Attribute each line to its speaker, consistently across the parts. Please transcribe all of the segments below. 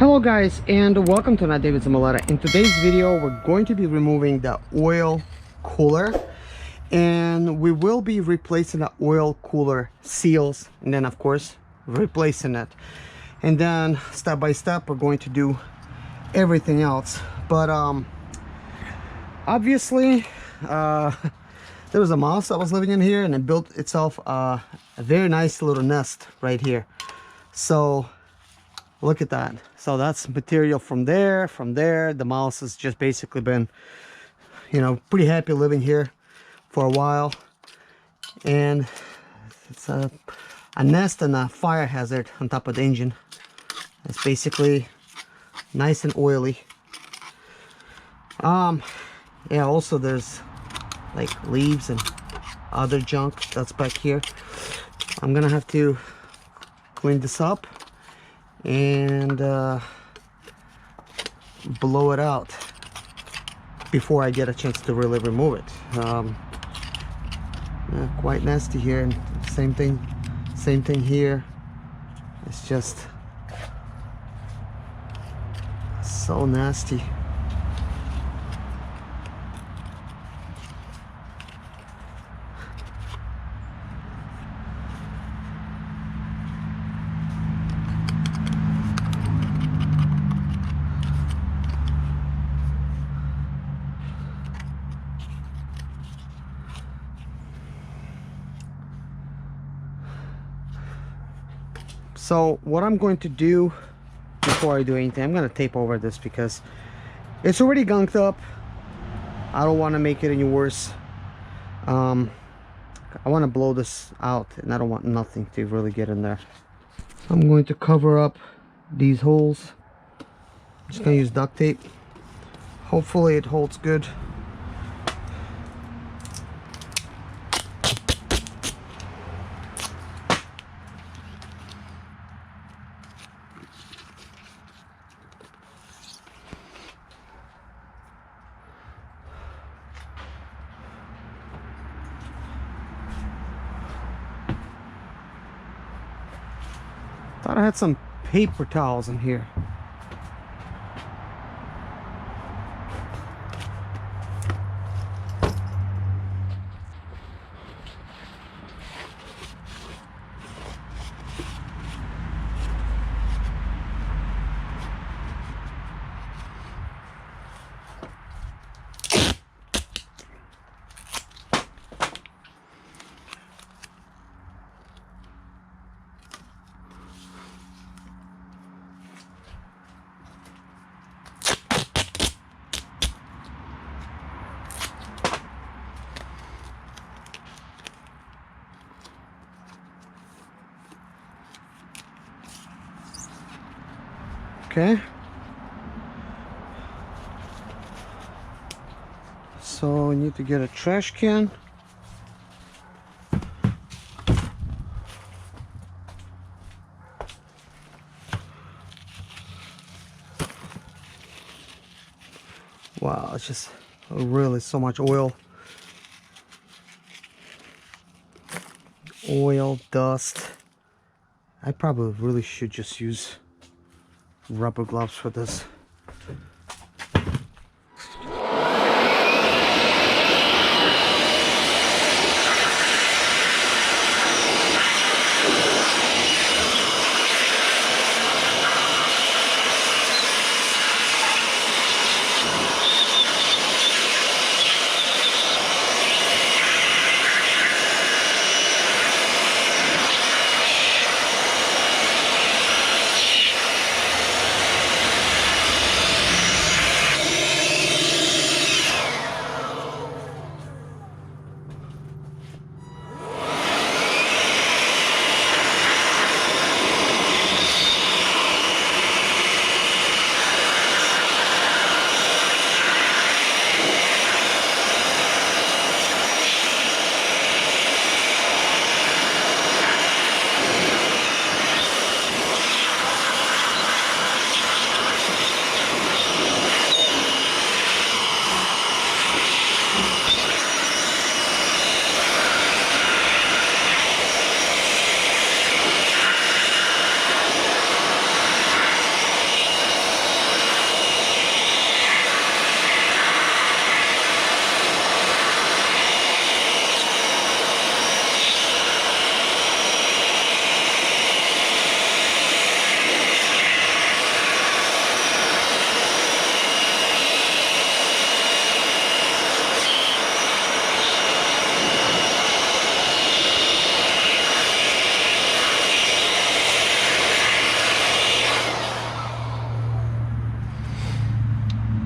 Speaker 1: Hello guys, and welcome to David Zimaleta. In today's video we're going to be removing the oil cooler, and we will be replacing the oil cooler seals, and then of course replacing it, and then step by step we're going to do everything else. But obviously there was a mouse that was living in here, and it built itself a very nice little nest right here. So look at that. So that's material from there. The mouse has just basically been, you know, pretty happy living here for a while. And it's a nest and a fire hazard on top of the engine. It's basically nice and oily. Yeah, also there's like leaves and other junk that's back here. I'm gonna have to clean this up and blow it out before I get a chance to really remove it. Yeah, quite nasty here, and same thing here. It's just so nasty. So what I'm going to do before I do anything, I'm going to tape over this because it's already gunked up. I don't want to make it any worse. I want to blow this out, and I don't want nothing to really get in there. I'm going to cover up these holes. I'm just going to use duct tape. Hopefully it holds good. Thought I had some paper towels in here. Okay, so I need to get a trash can. Wow, it's just really so much oil, dust. I probably really should just use rubber gloves for this.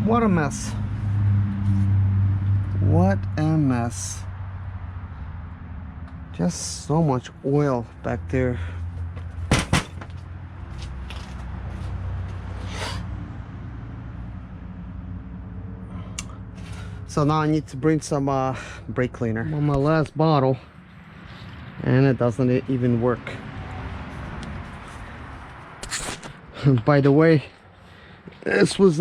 Speaker 1: What a mess. What a mess. Just so much oil back there. So now I need to bring some brake cleaner. I'm on my last bottle and it doesn't even work. By the way, this was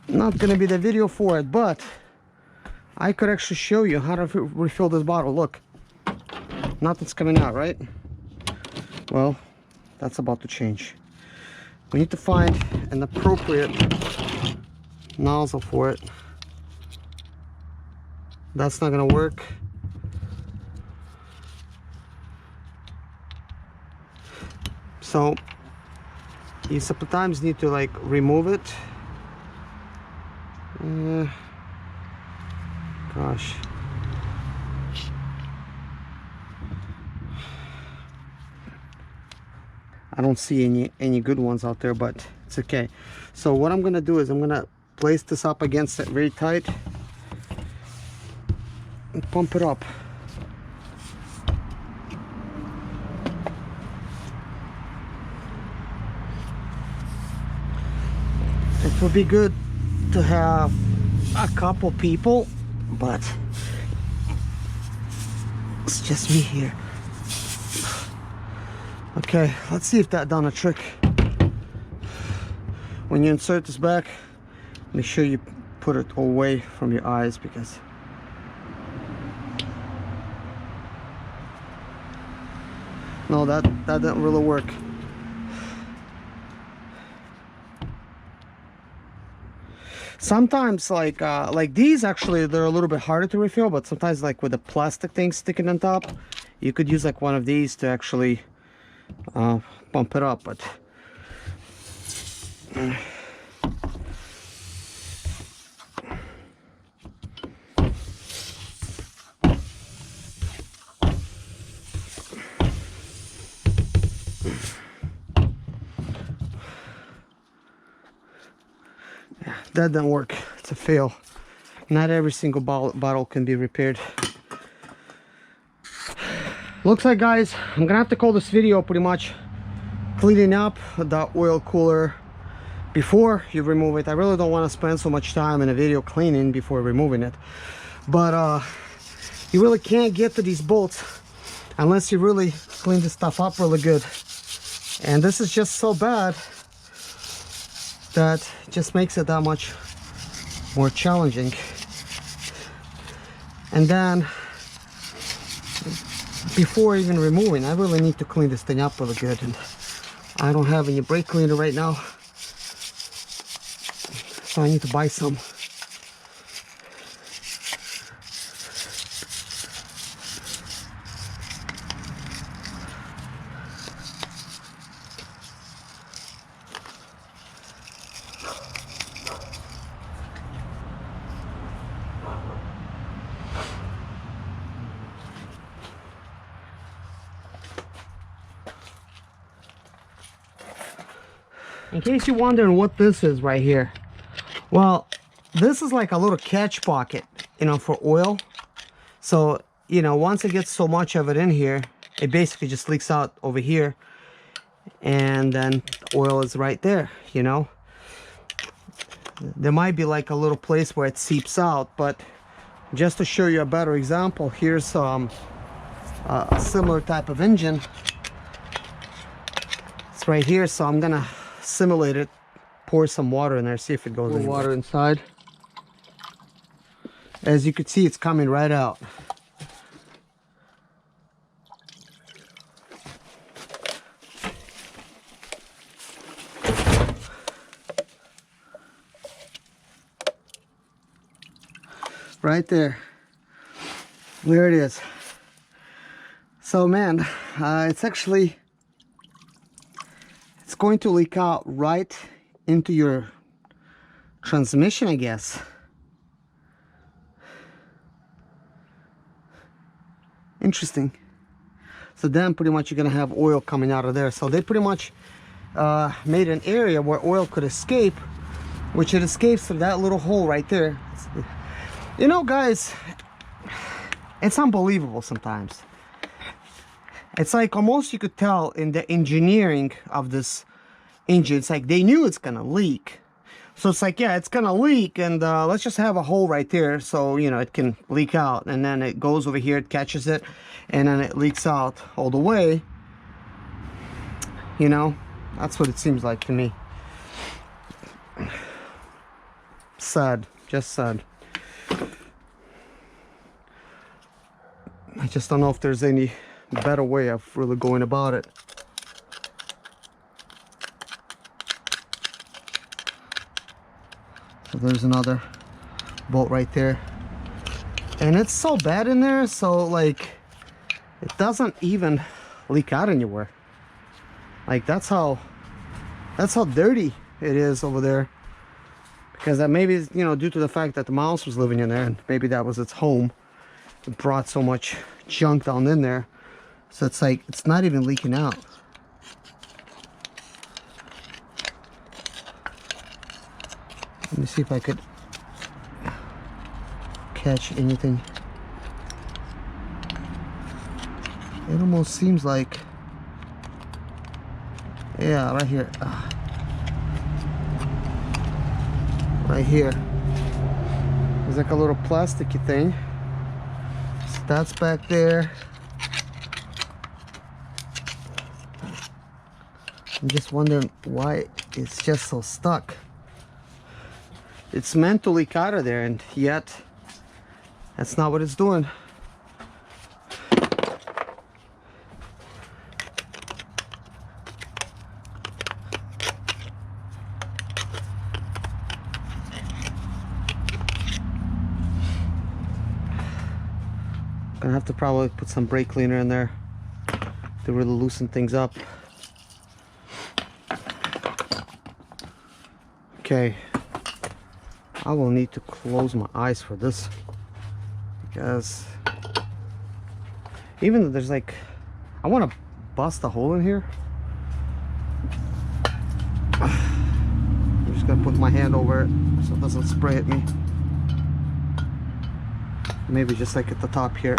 Speaker 1: not gonna be the video for it, but I could actually show you how to refill this bottle. Look, nothing's coming out, right? Well, that's about to change. We need to find an appropriate nozzle for it. That's not gonna work. So you sometimes need to like remove it. Gosh. I don't see any good ones out there, but it's okay. So what I'm gonna do is I'm gonna place this up against it very tight and pump it up. It would be good to have a couple people, but it's just me here. Okay, let's see if that done a trick. When you insert this back, make sure you put it away from your eyes, because no, that didn't really work. Sometimes like these, actually they're a little bit harder to refill, but sometimes like with the plastic thing sticking on top, you could use like one of these to actually pump it up. But yeah, that didn't work. It's a fail. Not every single bottle can be repaired. Looks like, guys, I'm gonna have to call this video pretty much cleaning up the oil cooler before you remove it. I really don't want to spend so much time in a video cleaning before removing it, but you really can't get to these bolts unless you really clean this stuff up really good. And this is just so bad that it just makes it that much more challenging. And then before even removing, I really need to clean this thing up really good, and I don't have any brake cleaner right now, so I need to buy some. In case you're wondering what this is right here, well, this is like a little catch pocket, you know, for oil. So, you know, once it gets so much of it in here, it basically just leaks out over here, and then the oil is right there, you know. There might be like a little place where it seeps out, but just to show you a better example, here's a similar type of engine. It's right here, so I'm gonna simulate it, pour some water in there, see if it goes in. Water inside. As you can see, it's coming right out. Right there. There it is. So man, it's actually, it's going to leak out right into your transmission, I guess. Interesting. So then pretty much you're gonna have oil coming out of there. So they pretty much made an area where oil could escape, which it escapes through that little hole right there. You know, guys, it's unbelievable sometimes. It's like almost you could tell in the engineering of this engine, it's like they knew it's gonna leak. So it's like, yeah, it's gonna leak, and let's just have a hole right there so, you know, it can leak out. And then it goes over here, it catches it, and then it leaks out all the way. You know, that's what it seems like to me. Sad, just sad. I just don't know if there's any better way of really going about it. So there's another bolt right there, and it's so bad in there, so like it doesn't even leak out anywhere. Like that's how dirty it is over there, because that maybe is, you know, due to the fact that the mouse was living in there, and maybe that was its home. It brought so much junk down in there, so it's like it's not even leaking out. Let me see if I could catch anything. It almost seems like, yeah, right here. Right here. There's like a little plasticky thing. So that's back there. I'm just wondering why it's just so stuck. It's meant to leak out of there, and yet that's not what it's doing. Gonna have to probably put some brake cleaner in there to really loosen things up. Okay, I will need to close my eyes for this, because even though there's like, I want to bust a hole in here. I'm just gonna put my hand over it so it doesn't spray at me. Maybe just like at the top here.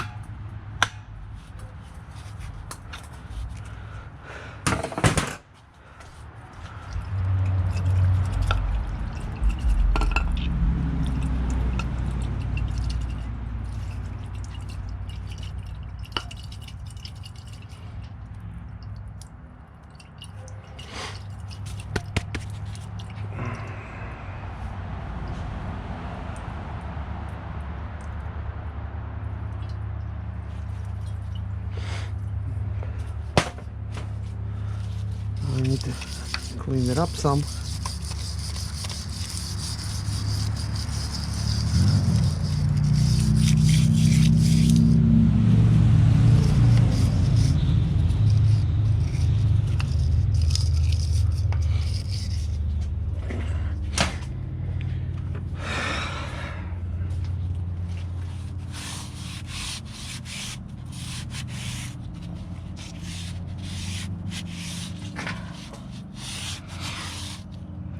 Speaker 1: I need to clean it up some.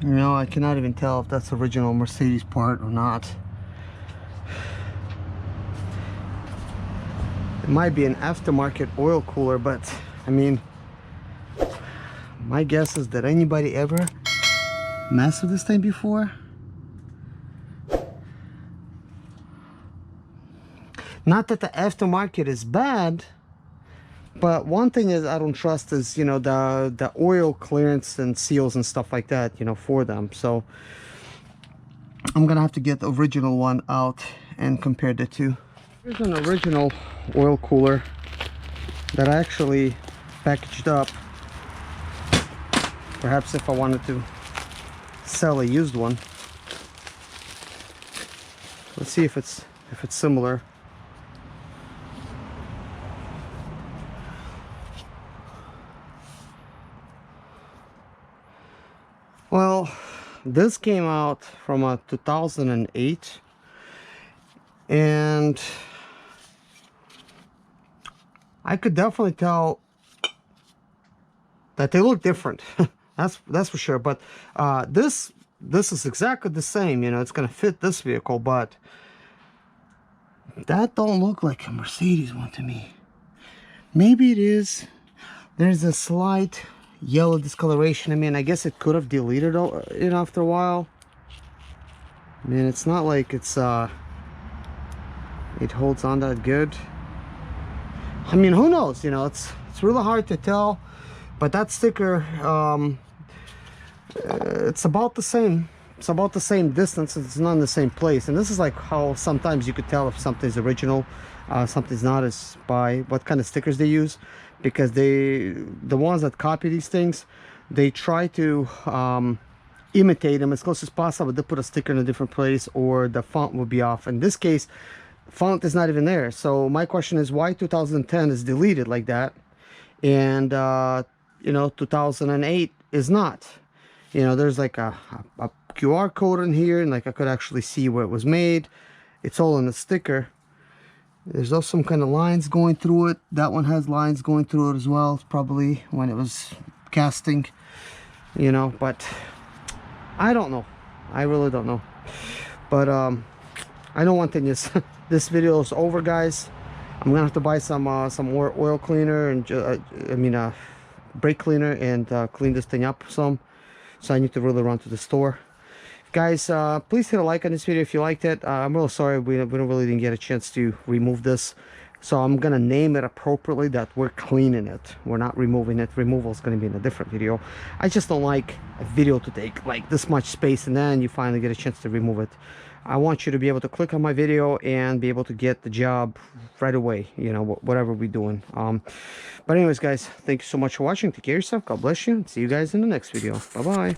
Speaker 1: You know, I cannot even tell if that's original Mercedes part or not. It might be an aftermarket oil cooler, but I mean, my guess is that anybody ever messed with this thing before? Not that the aftermarket is bad, but one thing is I don't trust is, you know, the oil clearance and seals and stuff like that, you know, for them. So I'm gonna have to get the original one out and compare the two. Here's an original oil cooler that I actually packaged up. Perhaps if I wanted to sell a used one. Let's see if it's similar. Well, this came out from a 2008, and I could definitely tell that they look different. that's for sure. But this this is exactly the same, you know, it's gonna fit this vehicle, but that don't look like a Mercedes one to me. Maybe it is. There's a slight yellow discoloration. I mean, I guess it could have deleted it after a while. I mean, it's not like it's it holds on that good. I mean, who knows, you know, it's really hard to tell, but that sticker, it's about the same. It's about the same distance. It's not in the same place. And this is like how sometimes you could tell if something's original, something's not, is by what kind of stickers they use, because the ones that copy these things, they try to imitate them as close as possible. They put a sticker in a different place, or the font will be off. In this case, font is not even there. So my question is, why 2010 is deleted like that, and you know, 2008 is not? You know, there's like a QR code in here, and like I could actually see where it was made. It's all in the sticker. There's also some kind of lines going through it. That one has lines going through it as well. It's probably when it was casting, you know, but I don't know. I really don't know. But I know one thing is this video is over, guys. I'm gonna have to buy some more oil cleaner and brake cleaner, and clean this thing up some. So I need to really run to the store. Guys, please hit a like on this video if you liked it. I'm real sorry we really didn't get a chance to remove this. So I'm gonna name it appropriately, that we're cleaning it. We're not removing it. Removal is gonna be in a different video. I just don't like a video to take like this much space and then you finally get a chance to remove it. I want you to be able to click on my video and be able to get the job right away, you know, whatever we're doing. But anyways, guys, thank you so much for watching. Take care of yourself. God bless you. See you guys in the next video. Bye-bye.